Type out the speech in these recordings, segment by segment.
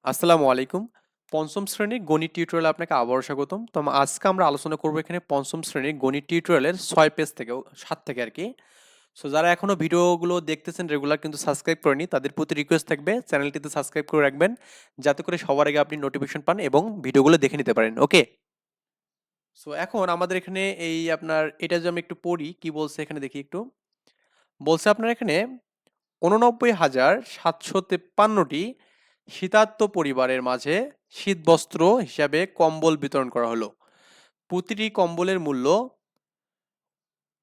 আসসালামু আলাইকুম। পঞ্চম শ্রেণীর গণিত টিউটোরিয়ালে আপনাকে আবারও স্বাগতম। তো আজকে আমরা আলোচনা করব এখানে পঞ্চম শ্রেণীর গণিত টিউটোরিয়ালের ৬ পেজ থেকে ৭ থেকে আরকি। সো যারা এখনো ভিডিওগুলো দেখতেছেন রেগুলার কিন্তু সাবস্ক্রাইব করেনি তাদের প্রতি রিকোয়েস্ট থাকবে চ্যানেলটিতে সাবস্ক্রাইব করে রাখবেন যাতে করে সবার আগে আপনি নোটিফিকেশন পান এবং ভিডিওগুলো দেখে নিতে পারেন। ওকে? সো এখন আমাদের এখানে এই আপনার এটা যদি আমি একটু পড়ি কি বলছে এখানে দেখি একটু। বলছে আপনার এখানে ৮৯,৭৫৩টি শীতার্ত পরিবারের মাঝে শীতবস্ত্র হিসাবে কম্বল বিতরণ করা হলো। প্রতিটি কম্বলের মূল্য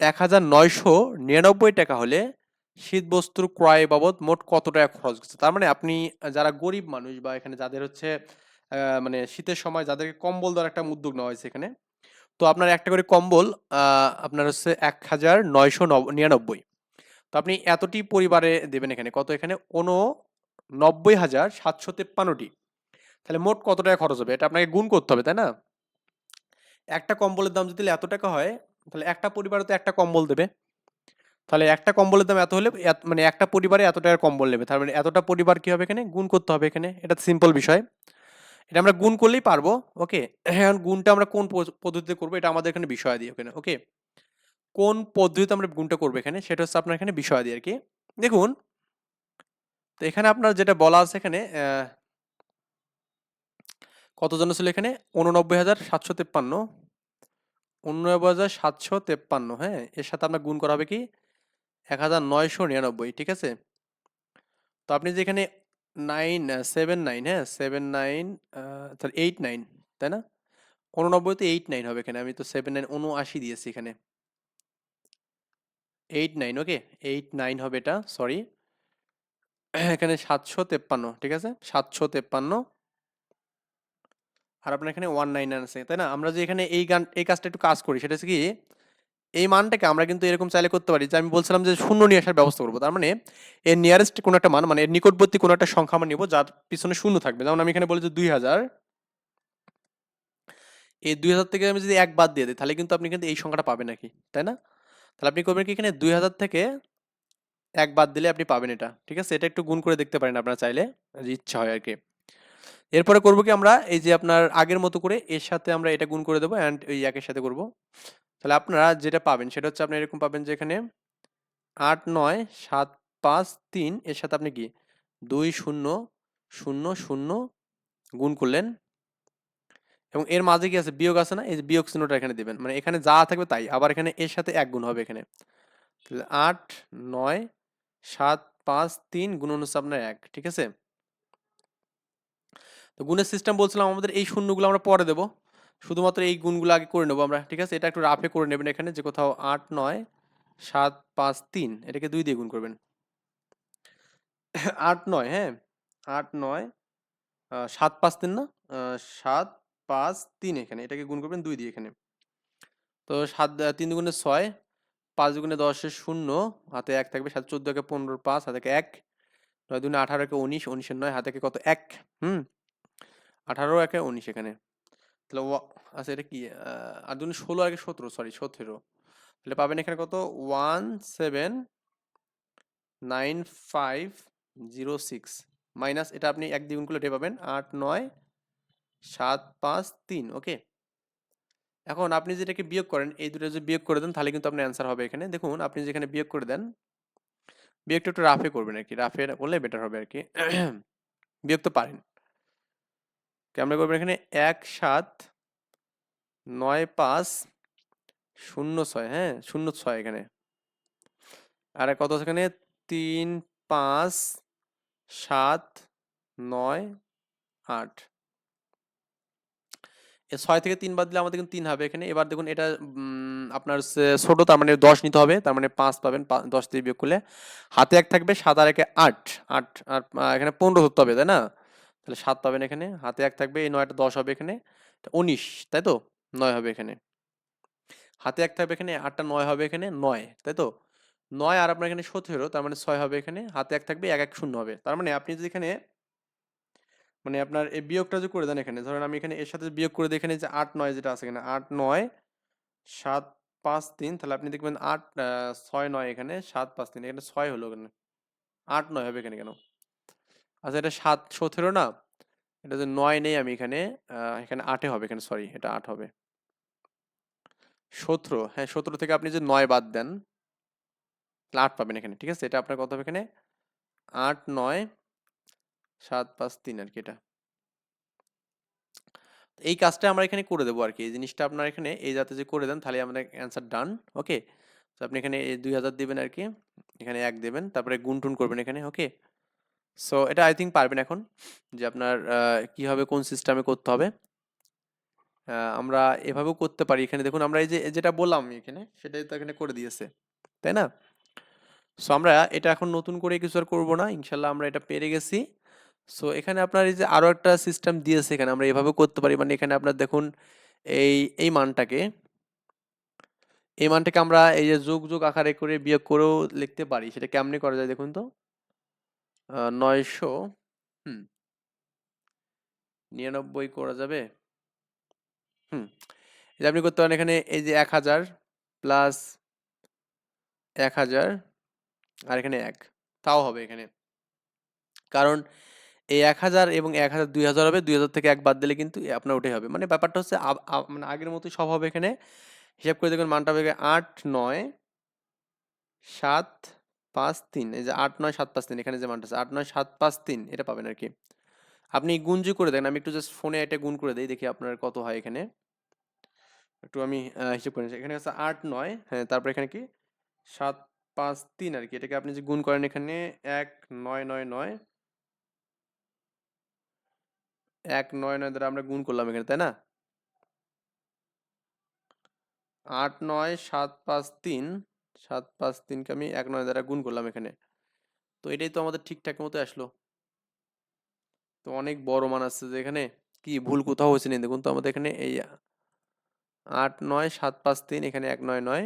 ১,৯৯৯ টাকা হলে শীতবস্ত্র ক্রয় বাবদ মোট কত টাকা খরচ গেছে? তার মানে আপনি যারা গরিব মানুষ বা এখানে যাদের হচ্ছে মানে শীতের সময় যাদেরকে কম্বল দেওয়ার একটা উদ্যোগ নেওয়া হয়েছে এখানে। তো আপনার একটা করে কম্বল আপনার হচ্ছে ১,৯৯৯। তো আপনি এতটি পরিবারে দেবেন এখানে কত এখানে ৮৯,৭৫৩টি। তাহলে মোট কত টাকা খরচ হবে? এটা আপনাকে গুণ করতে হবে, তাই না? একটা কম্বলের দাম যদি এত টাকা হয়, তাহলে একটা পরিবারে তো একটা কম্বল দেবে। তাহলে একটা কম্বলের দাম এত হলে মানে একটা পরিবারে এত টাকার কম্বল নেবে। তার মানে এতটা পরিবার কি হবে এখানে? গুণ করতে হবে এখানে। এটা সিম্পল বিষয়। এটা আমরা গুণ করলেই পারবো। ওকে? এখন গুণটা আমরা কোন পদ্ধতিতে করব এটা আমাদের এখানে বিষয়াদি ওখানে। ওকে? কোন পদ্ধতিতে আমরা গুণটা করব এখানে সেটা হচ্ছে আপনার এখানে বিষয়াদি আরকি। দেখুন, তো এখানে আপনার যেটা বলা আছে এখানে কত জন ছিল এখানে ৮৯,৭৫৩ ৮৯,৭৫৩, হ্যাঁ, এর সাথে আপনার গুণ করা হবে কি ১,৯৯৯, ঠিক আছে? তো আপনি যে এখানে 9 7 9, হ্যাঁ, 7 9 তাহলে 8 9, তাই না? ৮৯ তো 8 9 হবে এখানে, আমি তো 7 9 ৭৯ দিয়েছি এখানে, 8 9, ওকে, 8 9 হবে এটা, সরি। এখানে ৭৫৩, ঠিক আছে, ৭৫৩ আর আপনার এখানে 199 আছে, তাই না? আমরা যে এখানে এই কাজটা একটু কাজ করি সেটা হচ্ছে কি, এই মানটাকে আমরা কিন্তু এরকম চাইলে করতে পারি যে আমি বলছিলাম যে শূন্য নিয়ে আসার ব্যবস্থা করবো। তার মানে এর নিয়ারেস্ট কোনো একটা মান, মানে এর নিকটবর্তী কোনো একটা সংখ্যা আমরা নিব যার পিছনে শূন্য থাকবে। যেমন আমি এখানে বলি যে ২০০০, এই ২০০০ থেকে আমি যদি ১ বাদ দিয়ে দিই তাহলে কিন্তু আপনি কিন্তু এই সংখ্যাটা পাবেন নাকি, তাই না? তাহলে আপনি করবেন কি, এখানে ২০০০ থেকে ১ বাদ দিলে আপনি পাবেন এটা, ঠিক আছে? এটা একটু গুণ করে দেখতে পারেন আপনারা চাইলে, যদি ইচ্ছা হয় আর কি। এরপরে করবো কি, আমরা এই যে আপনার আগের মতো করে এর সাথে আমরা এটা গুণ করে দেবো অ্যান্ড এই একের সাথে করব। তাহলে আপনারা যেটা পাবেন সেটা হচ্ছে আপনি এরকম পাবেন যে এখানে ৮৯,৭৫৩ এর সাথে আপনি কি ২,০,০,০০ গুণ করলেন এবং এর মাঝে কি আছে, বিয়োগ আছে না, এই যে বিয়োগ চিহ্নটা এখানে দিবেন, মানে এখানে যা থাকবে তাই, আবার এখানে এর সাথে ১ গুণ হবে এখানে। তাহলে ৮৯,৭৫৩ গুণন হচ্ছে আপনার ১, ঠিক আছে? তো গুণের সিস্টেম বলছিলাম আমাদের এই শূন্যগুলো আমরা পরে দেবো, শুধুমাত্র এই গুণগুলো আগে করে নেবো আমরা, ঠিক আছে? এটা একটু রাফে করে নেবেন এখানে, যে কোথাও ৮৯,৭৫৩ এটাকে ২ দিয়ে গুণ করবেন। ৮ ৯, হ্যাঁ, ৮ ৯ ৭ ৫ ৩ না, ৭ ৫ ৩ এখানে এটাকে গুণ করবেন ২ দিয়ে এখানে। তো ৩ দুগুণে ৬, ৫ দুগুণে ১০ এর ০, হাতে ১ থাকবে, ৭ ১৪ একে ১৫ ৫, হাতে ১, ৯ দুগুণে ১৮ একে ১৯, ১৯ এর ৯, হাতে কত ১, হুম, ১৮ একে ১৯ এখানে। তাহলে আচ্ছা এটা কি, ৮ দুগুণে ১৬ একে ১৭, সরি ১৭, তাহলে পাবেন এখানে কত 179506 মাইনাস এটা আপনি ১ দিয়ে গুণ করলে এটা পাবেন ৮৯,৭৫৩, ওকে? এখন আপনি যেটাকে বিয়োগ করেন এই দুটো যদি বিয়োগ করে দেন তাহলে কিন্তু আপনার অ্যান্সার হবে এখানে। দেখুন আপনি যেখানে বিয়োগ করে দেন, বিয়োগটা একটু রাফে করবেন আরকি। রাফে করলে বেটার হবে আরকি। বিয়োগ তো পারেন। কেমনে করবেন এখানে ১৭৯৫০৬, হ্যাঁ? ০৬ এখানে। আর কত আছে এখানে ৩৫৭৯৮। এ ৬ থেকে ৩ বাদ দিলে আমাদের কিন্তু ৩ হবে এখানে। এবার দেখুন এটা আপনার হচ্ছে ছোট, তার মানে ১০ নিতে হবে। তার মানে ৫ পাবেন। ১০ দিয়ে বিয়োগ করলে হাতে ১ থাকবে, ৭ আর ১ এ ৮, ৮ আর এখানে ১৫ ধরতে হবে, তাই না? তাহলে ৭ পাবেন এখানে। হাতে ১ থাকবে, এই ৯ টা ১০ হবে এখানে। ১৯, তাই তো? ৯ হবে এখানে। হাতে ১ থাকবে এখানে, ৮ টা ৯ হবে এখানে, ৯, তাই তো? ৯ আর আপনার এখানে ১৭, তার মানে ৬ হবে এখানে। হাতে ১ থাকবে, ১ ১ ০ হবে। তার মানে আপনি যদি এখানে মানে আপনার এই বিয়োগটা যদি করে দেন এখানে, ধরেন আমি এখানে এর সাথে বিয়োগ করে দিই এখানে, যে ৮ ৯ যেটা আছে এখানে ৮ ৯ ৭ ৫ ৩, তাহলে আপনি দেখবেন ৮ ৬ ৯ এখানে ৭ ৫ ৩ এখানে ৬ হলো কেন? ৮ ৯ হবে এখানে কেন? আচ্ছা এটা ৭ ১৭ না? এটা যে 9 নেই আমি এখানে, এখানে 8 হবে, এখানে সরি এটা 8 হবে। 17, হ্যাঁ 17 থেকে আপনি যদি 9 বাদ দেন তাহলে 8 পাবেন এখানে, ঠিক আছে? এটা আপনার কত হবে এখানে? 8 9 7 5 3 আর কি এটা। এই কাজটা আমরা এখানে করে দেবো আর কি। এই জিনিসটা আপনার এখানে এই যাতে যে করে দেন তাহলে আমাদের অ্যান্সার ডান। ওকে, তো আপনি এখানে 2000 দিবেন আর কি, এখানে 1 দেবেন, তারপরে গুণ টুন করবেন এখানে। ওকে, সো এটা আই থিঙ্ক পারবেন এখন, যে আপনার কিভাবে কোন সিস্টেমে করতে হবে। আমরা এভাবেও করতে পারি। এখানে দেখুন আমরা এই যে যেটা বললাম আমি এখানে সেটাই তো এখানে করে দিয়েছে, তাই না? সো আমরা এটা এখন নতুন করে কিছু আর করবো না, ইনশাল্লাহ আমরা এটা পেরে গেছি। সো এখানে আপনার এই যে আরো একটা সিস্টেম দিয়েছে এখানে, আমরা এভাবে করতে পারি। মানে এখানে আপনার দেখুন এই এই মানটাকে আমরা এই যে যোগ যোগ আকারে করে বিয়োগ করেও লিখতে পারি। সেটা কেমনে করা যায় দেখুন তো। 900 99 করা যাবে। এই যে আপনি করতে পারেন এখানে এই যে 1000 প্লাস 1000 আর এখানে 1, তাও হবে এখানে। কারণ এই 1000 এবং 1000 2000 হবে, 2000 থেকে 1 বাদ দিলে কিন্তু আপনার ওটাই হবে। মানে ব্যাপারটা হচ্ছে মানে আগের মতোই সব হবে এখানে। হিসাব করে দেখুন মানটা হবে 8 9 7 5 3। এই যে 8 9 7 5 3 এখানে যে মানটা আছে 8 9 7 5 3 এটা পাবেন আর কি। আপনি গুণজ করে দেন, আমি একটু জাস্ট ফোনে এটা গুণ করে দেই, দেখি আপনার কত হয় এখানে। একটু আমি হিসাব করে নিচ্ছি। এখানে আছে 8 9, হ্যাঁ তারপর এখানে কি 7 5 3 আর কি। এটাকে আপনি যে গুণ করেন এখানে 1 9 9 9 1 9 9 দ্বারা আমরা গুণ করলাম এখানে, তাই না? 8 9 7 5 3, 7 5 3 কে আমি 1 9 দ্বারা গুণ করলাম এখানে। তো এটাই তো আমাদের ঠিকঠাক মতো আসলো। তো অনেক বড় মান আসছে যে এখানে, কি ভুল কোথাও হয়েছে না দেখুন তো আমাদের এখানে। এই 8 9 7 5 3 এখানে 1 9 9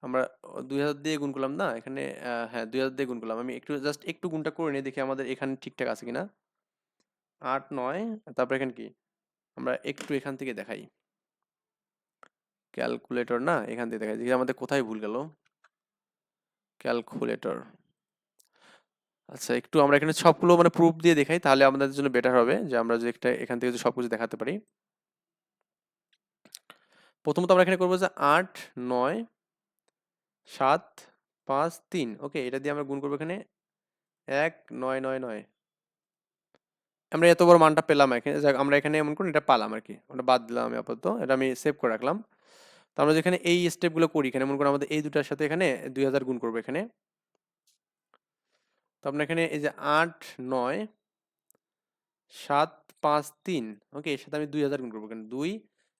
আমরা 2000 দিয়ে গুণ করলাম না এখানে। হ্যাঁ 2000 দিয়ে গুণ করলাম। আমি একটু জাস্ট একটু গুণটা করে নিই, দেখি আমাদের এখানে ঠিকঠাক আছে কিনা। 8 9 তারপর এখানে কি, আমরা একটু এখান থেকে দেখাই, ক্যালকুলেটর না, এখান থেকে দেখাই দেখি আমাদের কোথায় ভুল গেল। ক্যালকুলেটর, আচ্ছা একটু আমরা এখানে সবগুলো মানে প্রুফ দিয়ে দেখাই, তাহলে আমাদের জন্য বেটার হবে যে আমরা যে একটা এখান থেকে যে সবকিছু দেখাতে পারি। প্রথমত আমরা এখানে করবো যে 8 9 7 5 3। ওকে, এটা দিয়ে আমরা গুণ করবো এখানে 1 9 9 9। আমরা এত বড় মানটা পেলাম এখানে, যাক আমরা এখানে এমন করে এটা পালাম আর কি, ওটা বাদ দিলাম আমি আপাতত, এটা আমি সেভ করে রাখলাম। তো আমরা যেখানে এই স্টেপগুলো করি এখানে, মনে করুন আমাদের এই দুটার সাথে এখানে 2000 গুণ করবো এখানে। তো আপনার এখানে এই যে 8 9 7 5 3, ওকে এর সাথে আমি 2000 গুণ করবো এখানে। 2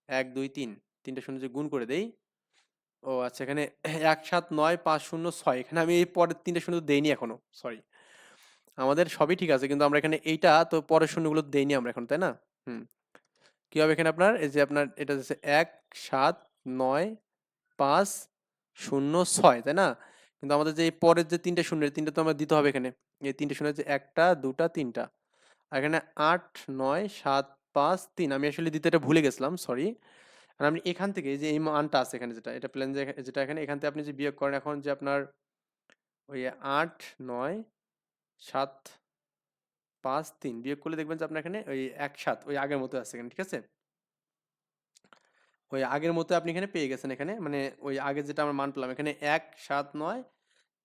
1 2 3, তিনটা শূন্য যে গুণ করে দেই। ও আচ্ছা, এখানে 1 7 9 5 0 6, এখানে আমি এই পরের তিনটা শূন্য দেইনি এখনো, সরি। আমাদের সবই ঠিক আছে, কিন্তু আমরা এখানে এইটা তো পরের শূন্যগুলো দেইনি আমরা এখন, তাই না? হুম, কি হবে এখানে আপনার এই যে আপনার এটা হচ্ছে 1 7 9 5 0 6, তাই না? কিন্তু আমাদের যে এই পরের যে তিনটা শূন্য, তিনটা তো আমরা দিতে হবে এখানে। এই তিনটা শূন্য যে একটা দুটা তিনটা, আর এখানে 8 9 7 5 3 আমি আসলে দিতে এটা ভুলে গেছিলাম, সরি। আর আপনি এখান থেকে যে এই মানটা আছে এখানে, যেটা এটা প্লেন যেটা এখানে, এখান থেকে আপনি যে বিয়োগ করেন এখন যে আপনার ওই 8 9 7 5 3 বিয়োগ করলে দেখবেন যে আপনার এখানে ওই 1 7 ওই আগের মতো আছে এখানে, ঠিক আছে? ওই আগের মতো আপনি এখানে পেয়ে গেছেন এখানে, মানে ওই আগে যেটা আমরা মান পেলাম এখানে 1 7 9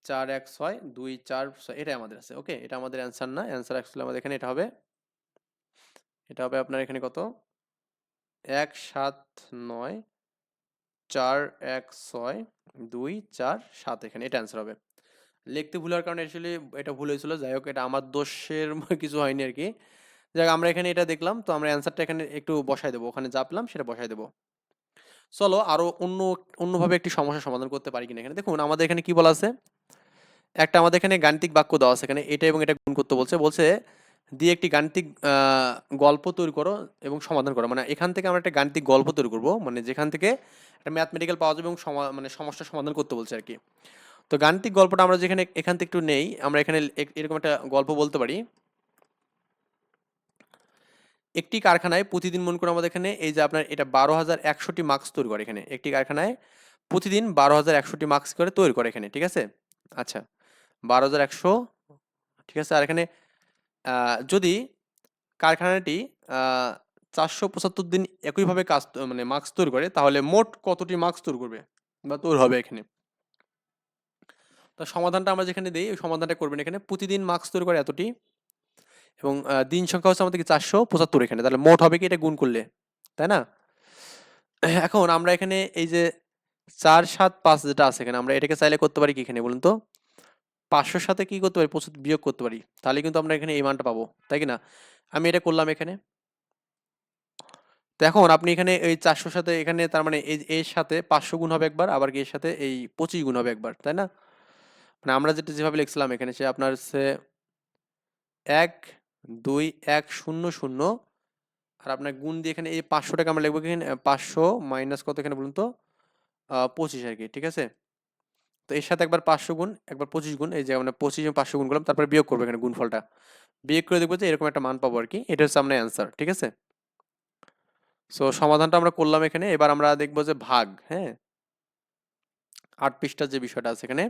4 1 6 2 4 6, এটাই আমাদের আছে। ওকে, এটা আমাদের অ্যান্সার না, অ্যান্সার অ্যাকচুয়ালি আমাদের এখানে এটা হবে আপনার এখানে কত, 1 7 9 4 1 6 2 4 7, এখানে এটা অ্যান্সার হবে। লিখতে ভুল হওয়ার কারণে আসলে এটা ভুল হয়েছিল, যাই হোক এটা আমার দোষের কিছু হয়নি আর কি। যাক আমরা এখানে এটা দেখলাম, তো আমরা অ্যান্সারটা এখানে একটু বসাই দেবো, ওখানে যা পেলাম সেটা বসাই দেবো। চলো আরো অন্যভাবে একটি সমস্যার সমাধান করতে পারি কিনা। এখানে দেখুন আমাদের এখানে কি বলা আছে, একটা আমাদের এখানে গাণিতিক বাক্য দেওয়া আছে এখানে, এটা এবং এটা গুণ করতে বলছে, দিয়ে একটি গাণিতিক গল্প তৈরি করো এবং সমাধান করো। মানে এখান থেকে আমরা একটা গাণিতিক গল্প তৈরি করব, মানে যেখান থেকে একটা ম্যাথমেটিক্যাল পাওয়া যাবে এবং মানে সমস্যার সমাধান করতে বলছে আর কি। তো গাণিতিক গল্পটা আমরা যেখানে এখান থেকে একটু নেই, আমরা এখানে এরকম একটা গল্প বলতে পারি। একটি কারখানায় প্রতিদিন মনে করুন আমাদের এখানে এই যে আপনার এটা 12,100টি মাস্ক তৈরি করে এখানে, একটি কারখানায় প্রতিদিন 12,100টি মাস্ক করে তৈরি করে এখানে, ঠিক আছে? আচ্ছা 12,100, ঠিক আছে। আর এখানে যদি কারখানাটি 475 দিন একইভাবে কাজ মানে মাস্ক তৈরি করে, তাহলে মোট কতটি মাস্ক তৈরি করবে বা তৈরি হবে এখানে? তো সমাধানটা আমরা যেখানে দেই ওই সমাধানটা করবেন এখানে প্রতিদিন মাস্ক তৈরি করে এতটি, এবং দিন সংখ্যা হচ্ছে আমাদের কি 475 এখানে, তাহলে মোট হবে কি এটা গুণ করলে, তাই না? এখন আমরা এখানে এই যে 4 7 5 যেটা আছে এখানে, আমরা এটাকে চাইলে করতে পারি কি এখানে বলুন তো, 500 সাথে কি করতে পারি, 75 বিয়োগ করতে পারি, তাহলে কিন্তু আমরা এখানে এই মানটা পাবো, তাই কি না? আমি এটা করলাম এখানে। তো এখন আপনি এখানে এই 400 সাথে এখানে তার মানে এই এর সাথে 500 গুণ হবে একবার, আবার কি এর সাথে এই 25 গুণ হবে একবার, তাই না? মানে আমরা যেটা যেভাবে লিখছিলাম এখানে সে আপনার হচ্ছে 1 2 1 0 0, আর আপনার গুণ দিয়ে এখানে এই 500 টাকা আমরা লিখবো এখানে 500 মাইনাস কত এখানে বলুন তো, 25 আর কি, ঠিক আছে? তো এর সাথে একবার 500 গুণ, একবার 25 গুণ, এই যে আমরা 25 এবং 500 গুণ করলাম, তারপরে বিয়োগ করবো এখানে গুণফলটা, বিয়োগ করে দেখবো যে এরকম একটা মান পাবো আর কি, এটা হচ্ছে আপনার অ্যান্সার, ঠিক আছে? সো সমাধানটা আমরা করলাম এখানে, এবার আমরা দেখবো যে ভাগ, হ্যাঁ, 8 পৃষ্ঠার যে বিষয়টা আছে এখানে।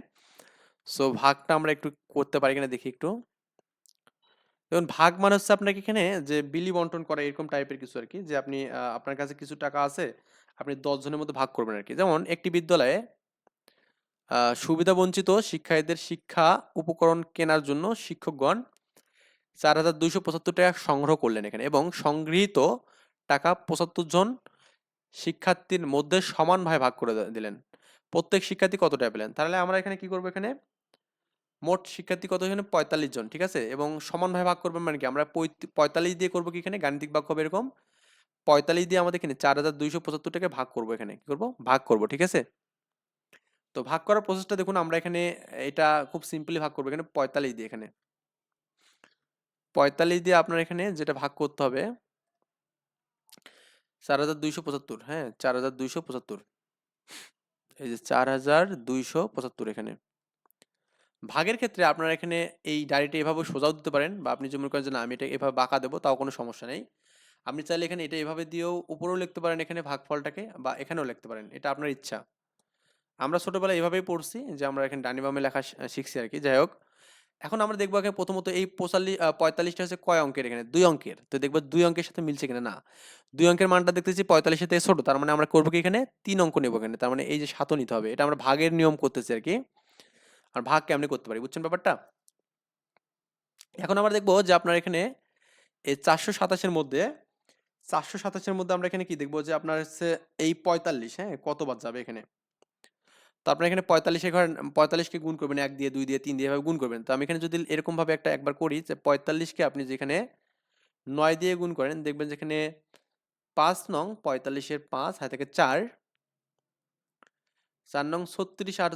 সো ভাগটা আমরা একটু করতে পারি কিনা দেখি একটু। দেখুন ভাগ মানে হচ্ছে আপনাকে এখানে যে বিলি বন্টন করা এরকম টাইপের কিছু আর কি, যে আপনি আপনার কাছে কিছু টাকা আছে, আপনি 10 জনের মধ্যে ভাগ করবেন আর কি। যেমন একটি বিদ্যালয়ে সুবিধা বঞ্চিত শিক্ষার্থীদের শিক্ষা উপকরণ কেনার জন্য শিক্ষকগণ 4,275 টাকা সংগ্রহ করলেন এখানে, এবং সংগৃহীত টাকা 75 জন শিক্ষার্থীর মধ্যে সমানভাবে ভাগ করে দিলেন। প্রত্যেক শিক্ষার্থী কত টাকা পেলেন? তাহলে আমরা এখানে কি করবো, এখানে মোট শিক্ষার্থী কত, এখানে 45 জন, ঠিক আছে? এবং সমানভাবে ভাগ করবেন মানে কি, আমরা 45 দিয়ে করবো কি, এখানে গাণিতিক বাক্য হবে এরকম, 45 দিয়ে আমাদের এখানে 4,275 টাকা ভাগ করবো, এখানে কি করবো, ভাগ করবো, ঠিক আছে? তো ভাগ করার প্রসেসটা দেখুন, আমরা এখানে এটা খুব সিম্পলি ভাগ করবো এখানে 45 দিয়ে, এখানে 45 দিয়ে আপনার এখানে যেটা ভাগ করতে হবে 4,275, হ্যাঁ 4,275, এই যে 4,275 এখানে ভাগের ক্ষেত্রে আপনারা এখানে এই ডায়েরিটা এভাবে সোজাও দিতে পারেন, বা আপনি যদি মনে করেন যে না আমি এটা এভাবে বাঁকা দেবো তাও কোনো সমস্যা নেই। আপনি চাইলে এখানে এটা এভাবে দিয়েও উপরেও লিখতে পারেন এখানে ভাগফলটাকে, বা এখানেও লিখতে পারেন, এটা আপনার ইচ্ছা। আমরা ছোটবেলায় এভাবেই পড়ছি যে আমরা এখানে ডানি বামে লেখা শিখছি আর কি। যাই হোক, এখন আমরা দেখবো এখানে প্রথমত এই 45টা হচ্ছে কয় অঙ্কের, এখানে 2 অঙ্কের, তো দেখবো 2 অঙ্কের সাথে মিলছে কিনা, না 2 অঙ্কের মানটা দেখতেছি 45 থেকে ছোট, তার মানে আমরা করবো কি এখানে 3 অঙ্ক নেবো এখানে, তার মানে এই যে 7 নিতে হবে, এটা আমরা ভাগের নিয়ম করতেছি আর কি। আর ভাগ কেমনে করতে পারি বুঝছেন ব্যাপারটা? এখন আমরা দেখবো যে আপনার এখানে এই 427 এর মধ্যে আমরা এখানে কি দেখবো যে আপনার হচ্ছে এই 45, হ্যাঁ কতবার যাবে এখানে। তো আপনার এখানে 45 ঘর 45কে গুণ করবেন 1 দিয়ে 2 দিয়ে 3 দিয়ে এভাবে গুণ করবেন। তো আমি এখানে যদি এরকম ভাবে একবার করি যে 45কে আপনি যেখানে 9 দিয়ে গুণ করেন, দেখবেন যেখানে 5 নং 45 এর 5 হাতে থেকে 4, 4 নং 36, আর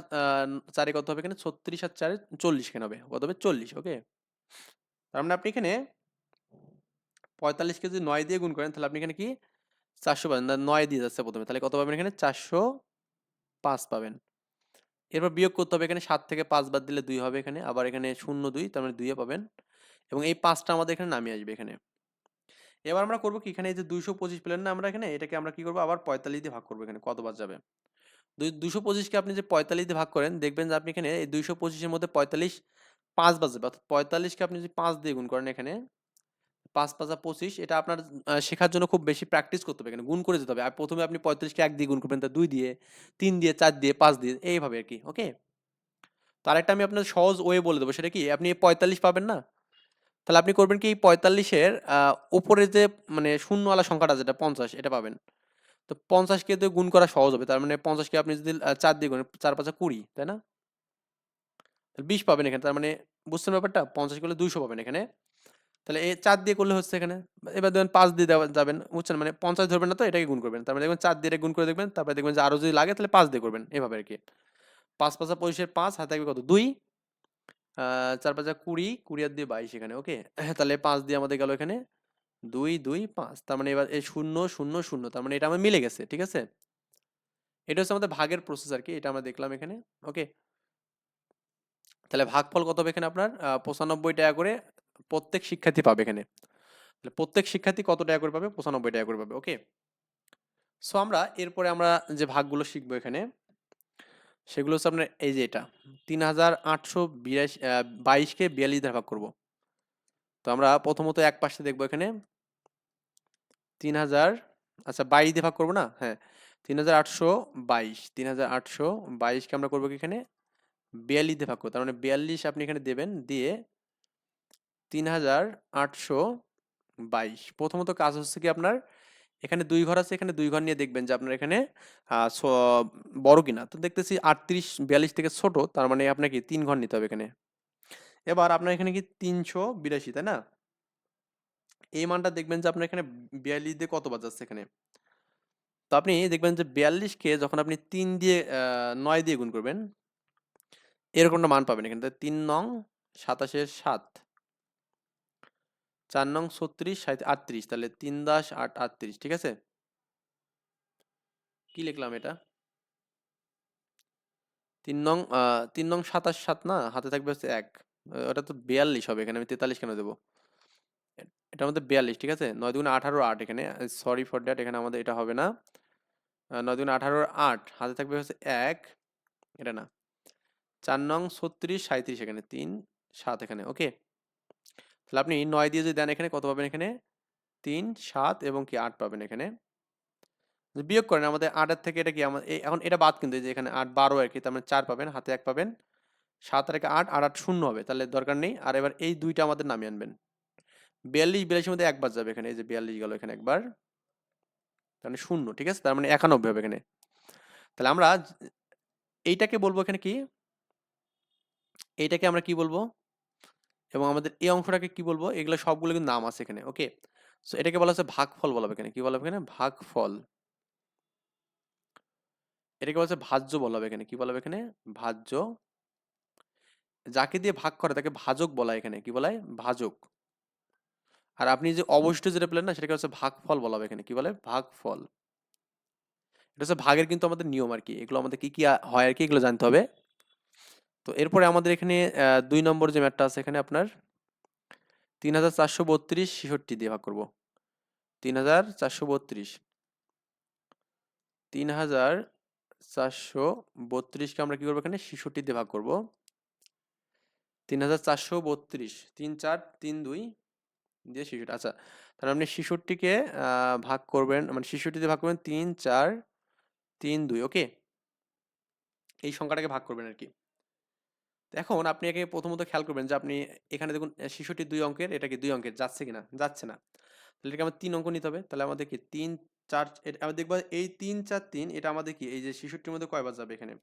4 কত হবে এখানে, 36 আর 4 40 এখানে হবে, কত হবে 40, ওকে। তার মানে আপনি এখানে 45কে যদি 9 দিয়ে গুণ করেন তাহলে আপনি এখানে কি 400 পাবেন না, 9 দিয়ে যাচ্ছে প্রথমে, তাহলে কত পাবেন এখানে 405 পাবেন। এরপর বিয়োগ করতে হবে, এখানে 7 থেকে 5 বাদ দিলে 2 হবে এখানে, আবার এখানে 0 2, তার মানে 2 পাবেন, এবং এই 5টা আমাদের এখানে নামিয়ে আসবে এখানে। এবার আমরা করবো কি, এখানে এই যে 225 পেলেন না আমরা এখানে, এটাকে আমরা কি করবো আবার 45 দিয়ে ভাগ করবো, এখানে কতবার যাবে। 225কে আপনি যে 45 দিয়ে ভাগ করেন দেখবেন যে আপনি এখানে এই 225 এর মধ্যে 45 5 বার যাবে, অর্থাৎ 45কে আপনি যদি 5 দিয়ে গুণ করেন এখানে 5 5 25, এটা আপনার শেখার জন্য খুব বেশি প্র্যাকটিস করতে হবে, এখানে গুণ করে যেতে হবে। আর প্রথমে আপনি 45কে 1 দিয়ে গুণ করবেন, তা 2 দিয়ে 3 দিয়ে 4 দিয়ে 5 দিয়ে এইভাবে আর কি, ওকে। তো আরেকটা আমি আপনার সহজ ওয়ে বলে দেবো, সেটা কি, আপনি এই 45 পাবেন না, তাহলে আপনি করবেন কি এই 45-এর উপরে যে মানে শূন্যওয়ালা সংখ্যাটা যেটা 50 এটা পাবেন। তো 50কে দিয়ে গুণ করা সহজ হবে, তার মানে 50কে আপনি যদি 4 দিয়ে গুণেন 4 5 20, তাই না? 20 পাবেন এখানে, তার মানে বুঝছেন ব্যাপারটা, 50 করলে 200 পাবেন এখানে। তাহলে এই 4 দিয়ে করলে হচ্ছে এখানে, এবার দেখবেন 5 দিয়ে যাবেন, বুঝছেন, মানে 50 ধরবেন না, তো এটাকে গুণ করবেন, তার মানে দেখবেন 4 দিয়ে এটা গুণ করে দেখবেন, তারপরে দেখবেন যে আরো যদি লাগে তাহলে 5 দিয়ে করবেন, এভাবে আর কি। 5 5 25-এর 5 হাতে থাকবে কত 2, 4 5 20, 20 আর 2 22 এখানে, ওকে। তাহলে 5 দিয়ে আমাদের গেল এখানে 2 2 5, তার মানে এবার এই 0 0 0, তার মানে এটা আমার মিলে গেছে, ঠিক আছে। এটা হচ্ছে আমাদের ভাগের প্রসেস আর কি, এটা আমরা দেখলাম এখানে, ওকে। তাহলে ভাগফল কত হবে এখানে আপনার 95 টাকা করে প্রত্যেক শিক্ষার্থী পাবে এখানে। তাহলে প্রত্যেক শিক্ষার্থী কত টাকা করে পাবে, 95 টাকা করে পাবে, ওকে। সো আমরা এরপরে আমরা যে ভাগগুলো শিখবো এখানে, সেগুলো হচ্ছে আপনার এই যে এটা 3822কে 42 দ্বারা ভাগ করব। তো আমরা প্রথমত এক পাশে দেখবো এখানে 3000, আচ্ছা 22 দিয়ে ভাগ করবো না, হ্যাঁ 3822, 3822কে আমরা করবো কি এখানে 42 দিয়ে ভাগ করবো, তার মানে 42 আপনি এখানে দেবেন, দিয়ে 3822। প্রথমত কাজ হচ্ছে কি আপনার এখানে 2 ঘর আছে, এখানে 2 ঘর নিয়ে দেখবেন যে আপনার এখানে বড় কিনা। তো দেখতেছি 38 42 থেকে ছোট, তার মানে আপনাকে 3 ঘর নিতে হবে এখানে। এবার আপনার এখানে কি 382, তাই না? এই মানটা দেখবেন যে আপনার এখানে 42 দিয়ে কতবার যাচ্ছে এখানে। তো আপনি দেখবেন যে 42কে যখন আপনি 3 দিয়ে 9 দিয়ে গুণ করবেন, এরকম একটা মান পাবেন এখানে। 3 নং 27 7, 4 নং 36 38, তাহলে 3 10 8 38, ঠিক আছে? কি লিখলাম এটা? 3 নং 27 7 না, হাতে থাকবে হচ্ছে 1, ওটা তো 42 হবে, এখানে আমি 43 কেন দেবো? এটার মধ্যে 42, ঠিক আছে? 9 দুগুণে 18 8, এখানে সরি ফর দ্যাট, এখানে আমাদের এটা হবে না। 9 দুগুণে 18 8, হাতে থাকবে হচ্ছে 1, এটা না। 4 নং 36 37, এখানে 3 7, এখানে ওকে। তাহলে আপনি 9 দিয়ে যদি দেন এখানে কত পাবেন, এখানে 3 7 এবং কি 8 পাবেন এখানে। যদি বিয়োগ করেন আমাদের 8 এর থেকে এটা কি আমাদের এখন এটা বাদ, কিন্তু এই যে এখানে 8 12 আর কি, তার মানে 4 পাবেন, হাতে 1 পাবেন। 7 আর 1 8, 8 8 শূন্য হবে, তাহলে দরকার নেই। আর এবার এই দুইটা আমাদের নামিয়ে আনবেন। 42 42 এর মধ্যে একবার যাবে এখানে, এই যে 42 গেল এখানে একবার, তার মানে শূন্য, ঠিক আছে? তার মানে 91 হবে এখানে। তাহলে আমরা এইটাকে বলবো এখানে কি, এইটাকে আমরা কি বলবো, এবং আমাদের এই অংশটাকে কি বলবো, এগুলো সবগুলো কিন্তু নাম আছে এখানে, ওকে। সো এটাকে বলা হচ্ছে ভাগফল বলা হবে এখানে, কি বলা হবে এখানে, ভাগফল। এটাকে বলা হচ্ছে ভাজ্য বলা হবে এখানে, কি বলা হবে এখানে, ভাজ্য। যাকে দিয়ে ভাগ করে তাকে ভাজক বলা হয় এখানে, কি বলা হয়, ভাজক। আর আপনি যে অবশিষ্ট যেটা পেলেন না, সেটাকে হচ্ছে ভাগফল বলা হবে এখানে, কি বলে, ভাগফল। এটা হচ্ছে ভাগের কিন্তু আমাদের নিয়ম আর কি, এগুলো আমাদের কি কি হয় আর কি, এগুলো জানতে হবে। তো এরপরে আমাদের এখানে 2 নম্বর যে ম্যাথটা আছে এখানে আপনার 3432 66 দিয়ে ভাগ করব। 3432, 3432কে আমরা কি করবো এখানে 66 দিয়ে ভাগ করব। 3432, 3 4 3 2 দিয়ে 66, আচ্ছা। তাহলে আপনি 66কে ভাগ করবেন, মানে 66 দিয়ে ভাগ করবেন 3 4 3 2, ওকে। এই সংখ্যাটাকে ভাগ করবেন আর কি। তো এখন আপনি একে প্রথমত খেয়াল করবেন যে আপনি এখানে দেখুন 66 2 অঙ্কের, এটা কি 2 অঙ্কের যাচ্ছে কিনা, যাচ্ছে না। তাহলে এটাকে আমার 3 অঙ্ক নিতে হবে। তাহলে আমাদের কি 3 4, আমরা দেখবো এই 3 4 3, এটা আমাদের কি এই যে 66 এর মধ্যে কয়বার যাবে এখানে।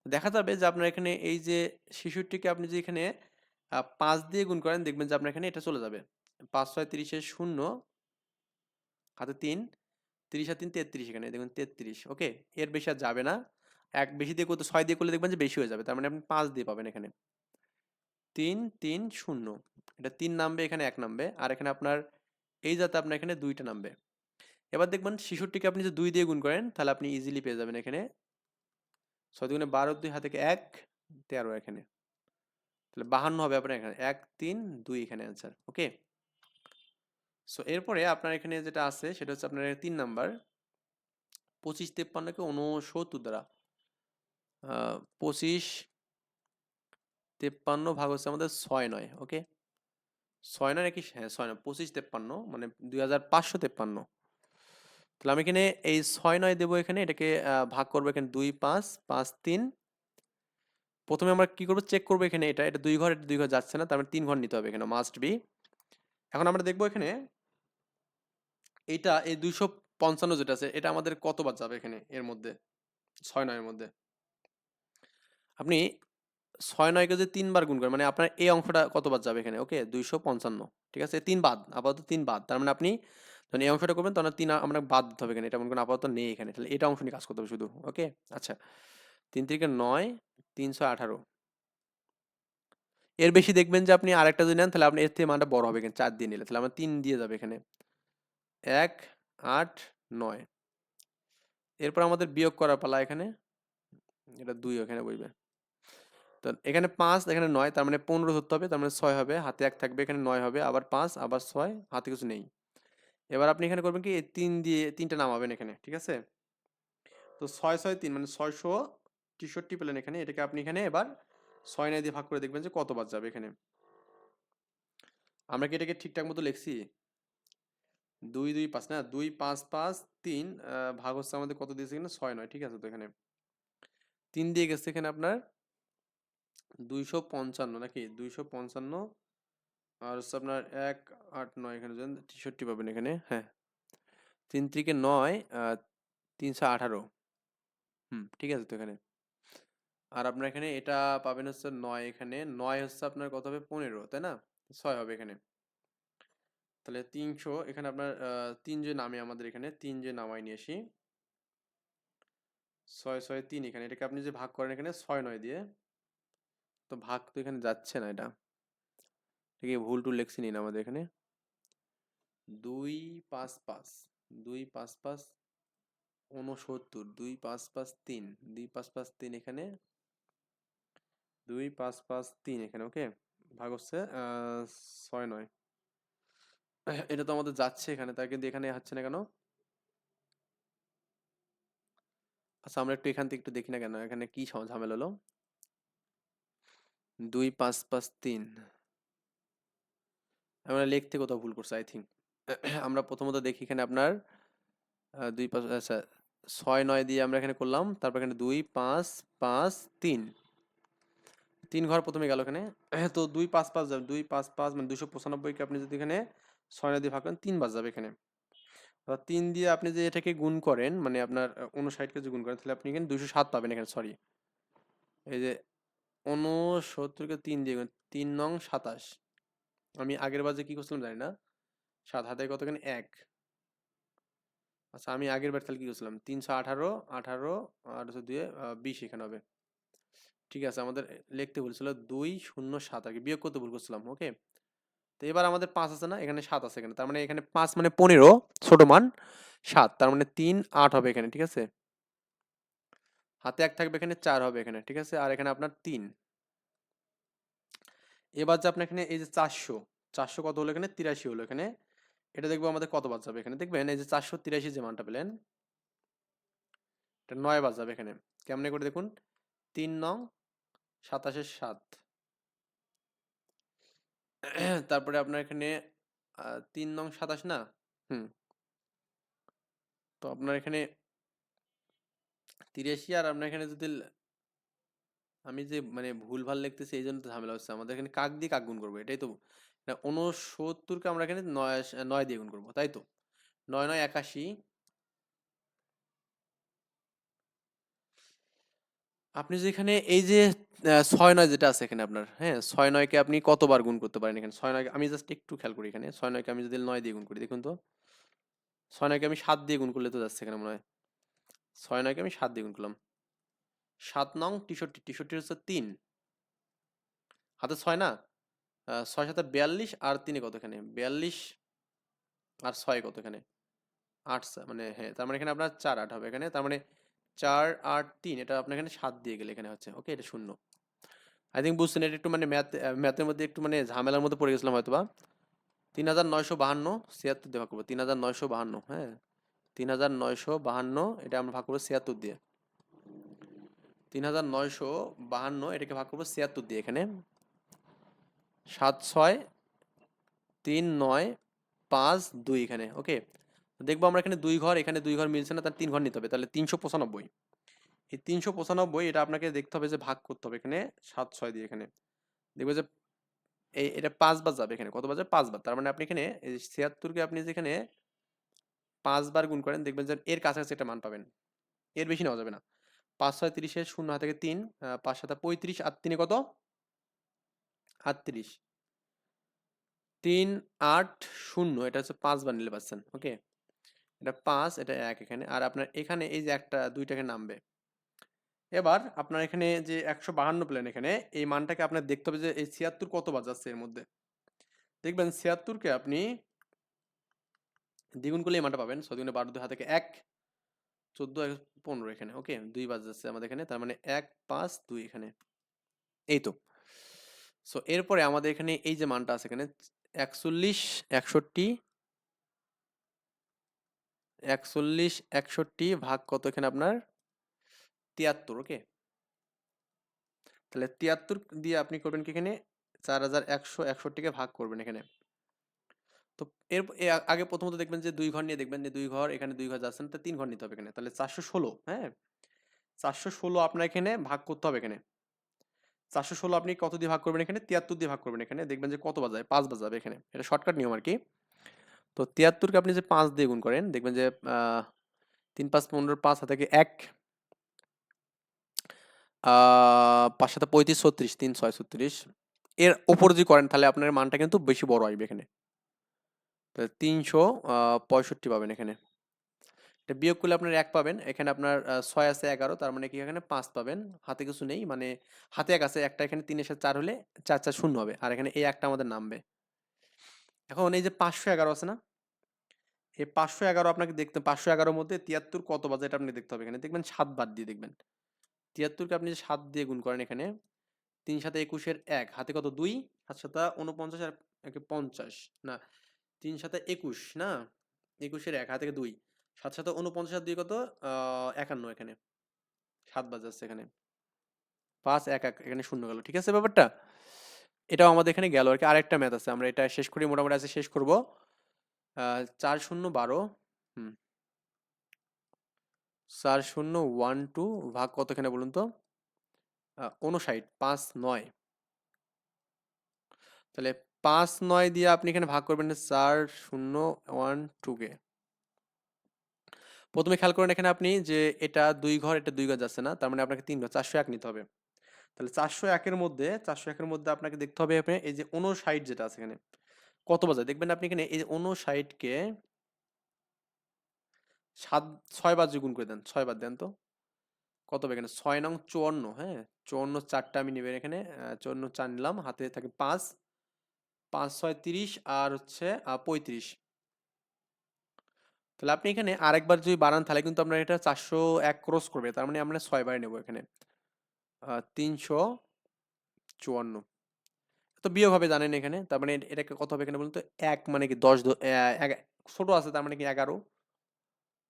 দেখা যাবে যে আপনার এখানে এই যে 66কে আপনি যে এখানে 5 দিয়ে গুণ করেন, দেখবেন যে আপনার এখানে এটা চলে যাবে। 5 6 30 এর 0, হাতে 3, 30 আর 3 33, এখানে দেখুন 33, ওকে। এর বেশি আর যাবে না। এক বেশি দিয়ে করতে 6 দিয়ে করলে দেখবেন যে বেশি হয়ে যাবে, তার মানে আপনি 5 দিয়ে পাবেন এখানে। 3 3 0, এটা 3 নামবে, এখানে 1 নামবে, আর এখানে আপনার এই যাতে আপনার এখানে 2টা নামবে। এবার দেখবেন 66কে আপনি যদি 2 দিয়ে গুণ করেন, তাহলে আপনি ইজিলি পেয়ে যাবেন এখানে 6 দুগুণে 12, 2 হাতে 1 13 এখানে, তাহলে 52 হবে আপনার এখানে 1 3 2 এখানে অ্যান্সার, ওকে। সো এরপরে আপনার এখানে যেটা আছে সেটা হচ্ছে আপনার 3 নাম্বার 25 53কে 69 দ্বারা 25 53 ভাগ হচ্ছে আমাদের 6 9, ওকে। 6 9 নাকি, হ্যাঁ 6 9, 25 53 মানে 2553। তাহলে আমি এখানে এই 6 9 দেবো এখানে, এটাকে ভাগ করবো এখানে 2 5 5 3। প্রথমে আমরা কি করবো, চেক করবো এখানে এটা এটা 2 ঘর, এটা 2 ঘর যাচ্ছে না, তার মানে 3 ঘর নিতে হবে এখানে, মাস্ট বি। এখন আমরা দেখবো এখানে এইটা এই 255 যেটা আছে এটা আমাদের কতবার যাবে এখানে, এর মধ্যে 6 9 এর মধ্যে। আপনি 6 9 কে যদি 3 বার গুণ করেন, মানে আপনার এই অংশটা কতবার যাবে এখানে, ওকে 255, ঠিক আছে। 3 বাদ, আপাতত 3 বাদ, তার মানে আপনি যখন এই অংশটা করবেন তখন 3 আমরা বাদ দিতে হবে এখানে, এটা মনে করেন আপাতত নেই এখানে, তাহলে এটা অংশ নিয়ে কাজ করতে হবে শুধু, ওকে। আচ্ছা 3 3 9, 3 6 18। এর বেশি দেখবেন যে আপনি আরেকটা যদি নেন, তাহলে আপনি এর থেকে মানটা বড় হবে এখানে 4 দিয়ে নিলে, তাহলে আমরা 3 দিয়ে যাবে এখানে 1 8 9। এরপর আমাদের বিয়োগ করার পালা এখানে, এটা 2 এখানে বসবে। তো এখানে 5 এখানে 9, তার মানে 15 ধরতে হবে, তার মানে 6 হবে, হাতে 1 থাকবে, এখানে 9 হবে, আবার 5 আবার 6, হাতে কিছু নেই। এবার আপনি এখানে করবেন কি, এই 3 দিয়ে 3টা নামাবেন এখানে, ঠিক আছে। তো 6 6 3 মানে 663 পেলেন এখানে, এটাকে আপনি এখানে এবার 6 9 দিয়ে ভাগ করে দেখবেন যে কতবার যাবে এখানে। আমরা কি এটাকে ঠিকঠাক মতো লিখছি? 2 2 5 না, 2 5 5 3 ভাগ হচ্ছে আমাদের কত দিয়েছে এখানে, 6 9, ঠিক আছে। তো এখানে 3 দিয়ে গেছে এখানে আপনার 255 নাকি 255, আর হচ্ছে আপনার 1 8 9, এখানে 63 পাবেন এখানে, হ্যাঁ। 3 3 9, 318, ঠিক আছে। তো এখানে আর আপনার এখানে এটা পাবেন হচ্ছে 9, এখানে 9 হচ্ছে আপনার কত হবে, 15, তাই না? 6 হবে এখানে। তাহলে 300 এখানে আপনার 3 যে নামে আমাদের এখানে 3 যে নামাই নিয়ে আসি, 6 6 3, এখানে এটাকে আপনি যে ভাগ করেন এখানে 6 9 দিয়ে, তো ভাগ তো এখানে যাচ্ছে না, এটা ঠিক ভুল টুল লেখছি নিন আমাদের এখানে। 2 5 5 2 5 5 69, 2 5 5 3 2 5 5 3 এখানে, 2 5 5 3 এখানে, ওকে। ভাগ হচ্ছে 6 9, এটা তো আমাদের যাচ্ছে এখানে, তাই কিন্তু এখানে হচ্ছে না কেন? আচ্ছা আমরা একটু এখান থেকে একটু দেখি না কেন এখানে কি ঝামেলা হলো। 2 5 5 3, আমরা লিখতে কোথাও ভুল করছি আই থিঙ্ক। আমরা প্রথমত দেখি এখানে আপনার 2 5, আচ্ছা 6 9 দিয়ে আমরা এখানে করলাম, তারপর এখানে 2 5 5 3, 3 ঘর প্রথমে গেল এখানে। তো 2 5 5 যাবে, 2 5 5 মানে 295 কে আপনি যদি এখানে 6 9 দিয়ে ভাগ করেন 3 বাজ যাবে এখানে। 3 দিয়ে আপনি যে এটাকে গুণ করেন, মানে আপনার 59 কে যে গুণ করেন, তাহলে আপনি এখানে 207 পাবেন এখানে, সরি। এই যে 69 কে 3 দিয়ে গুণ, 3 নং 27, আমি আগের বার যে কি করছিলাম জানি না, 7 হাতে কত এখানে 1। আচ্ছা আমি আগের বার তাহলে কি করছিলাম, 318 18 আর হচ্ছে 2 20 এখানে হবে, ঠিক আছে। আমাদের লিখতে বলছিল 207 আর কি, বিয়োগ করতে ভুল করছিলাম, ওকে। তো এবার আমাদের 5 আছে না, এখানে 7 আছে এখানে, তার মানে এখানে 5 মানে 15, ছোট মান 7, তার মানে 3 8 হবে এখানে, ঠিক আছে। হাতে 1 থাকবে এখানে, 4 হবে এখানে, ঠিক আছে। আর এখানে আপনার 3। এবার যে আপনার এখানে এই যে 400, 400 কত হলো এখানে, 83 হলো এখানে। এটা দেখবো আমাদের কত বাদ যাবে এখানে, দেখবেন এই যে 483 যে মানটা পেলেন, এটা 9 বাদ যাবে এখানে। কেমনে করে দেখুন, 3 নং 27 7, তারপরে আপনার এখানে 3 নং 27 না, হুম। তো আপনার এখানে 83, আর আপনার এখানে যদি আমি যে মানে ভুলভাল লিখতেছি এই জন্য তো ঝামেলা হচ্ছে আমাদের এখানে, কাক দিয়ে কাক গুণ করবো, এটাই তো। 69 কে আমরা এখানে 9 9 দিয়ে গুণ করবো, তাই তো। 9 9 81, আপনি যেখানে এই যে 6 9 যেটা আছে এখানে আপনার, হ্যাঁ 6 9 কে আপনি কতবার গুণ করতে পারেন এখানে, 6 9 আমি জাস্ট একটু খেয়াল করি এখানে, 6 9 কে আমি যদি 9 দিয়ে গুণ করি, দেখুন তো 6 9 কে আমি 7 দিয়ে গুণ করলে তো যাচ্ছে এখানে মনে হয়। 6 9 কে আমি 7 দিয়ে গুণ করলাম, 7 নং 63, 63 হচ্ছে 3, হাতে 6 না, 6 7 42, আর 3 কত এখানে 42, আর 6 কত এখানে 8, মানে হ্যাঁ, তার মানে এখানে আপনার 4 8 হবে এখানে, তার মানে 4 8 3, এটা আপনার এখানে 7 দিয়ে গেলে এখানে হচ্ছে, ওকে। এটা শূন্য। আই থিঙ্ক বুঝছেন, এটা একটু মানে ম্যাথের মধ্যে একটু মানে ঝামেলার মধ্যে পড়ে গেছিলাম হয়তোবা। 3952 76 দিয়ে ভাগ করবো, 3952, হ্যাঁ 3952, এটা আমরা ভাগ করবো 76 দিয়ে। 3952 এটাকে ভাগ করবো 76 দিয়ে এখানে, 7 6 3 9 5 2 এখানে, ওকে। দেখবো আমরা এখানে 2 ঘর, এখানে 2 ঘর মিলছে না, তার 3 ঘর নিতে হবে, তাহলে 395। এই 395 এটা আপনাকে দেখতে হবে যে ভাগ করতে হবে এখানে 7 6 দিয়ে এখানে, দেখবো যে এটা 5 বার যাবে এখানে, কত বাজে 5 বার, তার মানে আপনি এখানে এই 76 কে আপনি যেখানে 5 বার গুণ করেন, দেখবেন যে এর কাছাকাছি একটা মান পাবেন, এর বেশি নেওয়া যাবে না। 5 6 30, 0 হাতে থেকে 3, 5 7 35, আর 3 কত 38, 3 8 0, এটা হচ্ছে 5 বার নিলে পাচ্ছেন, ওকে। এটা 5, এটা 1 এখানে, আর আপনার এখানে এই যে একটা 2টাকে নামবে। এবার আপনার এখানে যে 152 প্লেন এখানে, এই মানটাকে আপনার দেখতে হবে যে এই 76 কত বার যাচ্ছে এর মধ্যে। দেখবেন 76 কে আপনি দ্বিগুণ করলে এই মানটা পাবেন, 6 দুগুণে 12, 2 হাতে থেকে 1, 14 15 এখানে, ওকে। 2 বাজ যাচ্ছে আমাদের এখানে, তার মানে 1 5 2 এখানে, এই তো। সো এরপরে আমাদের এখানে এই যে মানটা আছে এখানে 41 61, 41 61 ভাগ কত এখানে আপনার 73, ওকে। তাহলে 73 দিয়ে আপনি করবেন কি এখানে 4161 কে ভাগ করবেন এখানে, তো আগে প্রথমত দেখবেন যে 2 ঘর নিয়ে দেখবেন যে 2 ঘর, এখানে 2 ঘর যাচ্ছে না, তো 3 ঘর নিতে হবে এখানে। তাহলে 416, হ্যাঁ? 416 আপনার এখানে ভাগ করতে হবে এখানে। 416 আপনি কত দিয়ে ভাগ করবেন এখানে? 73 দিয়ে ভাগ করবেন এখানে। দেখবেন যে কত বাজায়? 5 বাজাবে এখানে। এটা শর্টকাট নিয়ম আরকি। তো 73 কে আপনি যে 5 দিয়ে গুণ করেন, দেখবেন যে 3 5 15, 5 হাতে থেকে 1, 5 সাথে 35 36, 3 6 36। এর উপর যদি করেন তাহলে আপনার মানটা কিন্তু বেশি বড় আসবে এখানে। তাহলে 365 পাবেন এখানে। এটা বিয়োগ করলে আপনার 1 পাবেন। এখানে আপনার 6 আছে 11, তার মানে কি এখানে 5 পাবেন। হাতে কিছু নেই, মানে হাতে 1 আছে, একটা এখানে 3 এর সাথে 4 হলে 4 4 শূন্য হবে। আর এখানে এই 1টা আমাদের নামবে। এখন এই যে 511 আছে না? এই 511 আপনাকে দেখতে, 511 এর মধ্যে 73 কত বাজে এটা আপনি দেখতে হবে এখানে। দেখবেন 7 বাদ দিয়ে দেখবেন। 73 কে আপনি যে 7 দিয়ে গুণ করেন এখানে, 3 7 21 এর 1, হাতে কত 2, 7 7 49 আর 1 50, না 3 7 21 না, 21 এর 1, হাতে 2, 7 7 49 আর 2 কত 51 এখানে। 7 বাজাচ্ছে এখানে। 5 1 1 এখানে শূন্য গেল। ঠিক আছে ব্যাপারটা? এটাও আমাদের এখানে গেল আরকি। আরেকটা ম্যাথ আছে। আমরা এটা শেষ করি, মোটামুটি আজকে শেষ করব। 4 0 12, হুম, 4 0 1 2 ভাগ কত এখানে বলুন তো? 59, 5 9। তাহলে 5 9 দিয়ে আপনি এখানে ভাগ করবেন 4 0 1 2 কে। প্রথমে খেয়াল করেন এখানে আপনি যে এটা 2 ঘর, এটা 2 ঘর যাচ্ছে না, তার মানে আপনাকে 3 ঘর, 401 নিতে হবে। তাহলে 401 এর মধ্যে, 401 এর মধ্যে আপনাকে দেখতে হবে আপনি এই যে 59 যেটা আছে এখানে কত বাজায়। দেখবেন আপনি এখানে এই যে 59 কে 7 6 বার যদি গুণ করে দেন, 6 বার দেন তো কত হবে এখানে? 6 নং 54, হ্যাঁ? 54 4টা আমি নেবেন এখানে, 54 4 নিলাম, হাতে থাকে 5, 5 6 30 আর হচ্ছে 35। তাহলে আপনি এখানে আরেকবার যদি বাড়ান তাহলে কিন্তু আপনার এটা 401 ক্রস করবে, তার মানে আমরা 6 বার নেব এখানে। 354 তো বিয়োগ হবে জানেন এখানে, তার মানে এটাকে কত হবে এখানে বলুন তো? 1 মানে কি 10 ছোট আছে, তার মানে কি 11,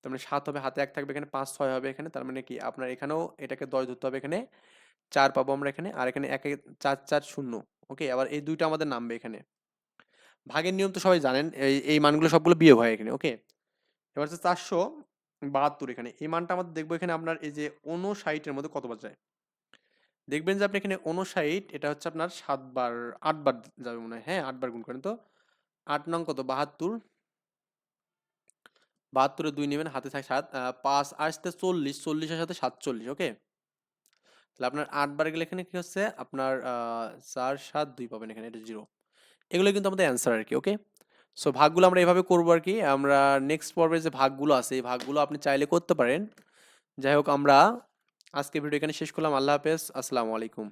তার মানে 7 হবে, হাতে 1 থাকবে এখানে, 5 6 হবে এখানে, তার মানে কি আপনার এখানেও এটাকে 10 ধরতে হবে এখানে, 4 পাবো আমরা এখানে, আর এখানে 1 4 4 0। ওকে, আবার এই দুইটা আমাদের নামবে এখানে। ভাগের নিয়ম তো সবাই জানেন, এই মানগুলো সবগুলো বিয়োগ হয় এখানে। ওকে, এবার হচ্ছে 472 এখানে, এই মানটা আমাদের দেখবো এখানে আপনার এই যে 59 এর মধ্যে কত বার যায়। দেখবেন যে আপনি এখানে 59, এটা হচ্ছে আপনার 7 বার 8 বার যাবে মনে হয়, হ্যাঁ 8 বার গুণ করেন তো। 8 নং কত 72, 72 এ 2 নেবেন, হাতে থাকে 7, 5 আসতে 40, 40 এর সাথে 47। ওকে, তাহলে আপনার 8 বার গেলে এখানে কি হচ্ছে আপনার 4 7 2 পাবেন এখানে, এটা 0। এগুলো কিন্তু আমাদের অ্যান্সার আর কি। ওকে, সো ভাগগুলো আমরা এভাবে করবো আর কি। আমরা নেক্সট পর্বে যে ভাগগুলো আছে এই ভাগগুলো আপনি চাইলে করতে পারেন। যাই হোক, আমরা আজকে ভিডিও এখানে শেষ করলাম। আল্লাহ হাফেজ, আসসালামু আলাইকুম।